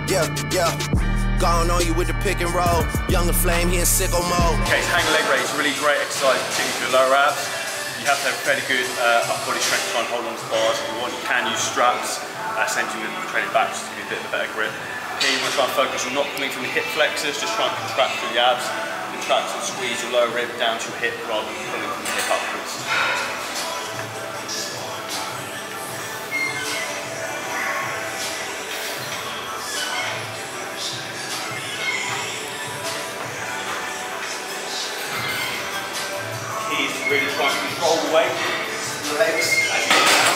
yeah. Gone on you with the pick and roll. Younger flame, he in sicko mode. Okay, so hang leg raise, really great exercise, particularly for your lower abs. You have to have fairly good upper body strength to try and hold on to bars. If you want, you can use straps. Essentially, we're training back just to give you a bit of a better grip. Here, you want to try and focus on not pulling from the hip flexors, just try and contract through the abs. Contract and squeeze your lower rib down to your hip rather than pulling from the hip upwards. Key is to really try and control the weight, the legs as you go down.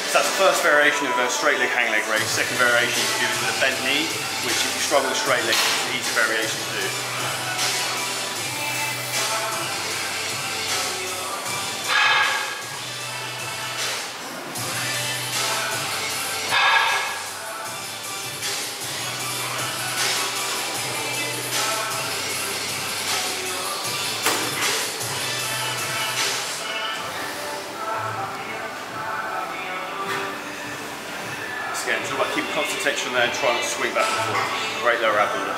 So that's the first variation of a straight leg hang leg raise. Second variation you can do is with a bent knee, which if you struggle with straight leg, it's an easy variation to do. Again, it's all about keeping constant tension there and trying not to swing back and forth. Great lower ab builder.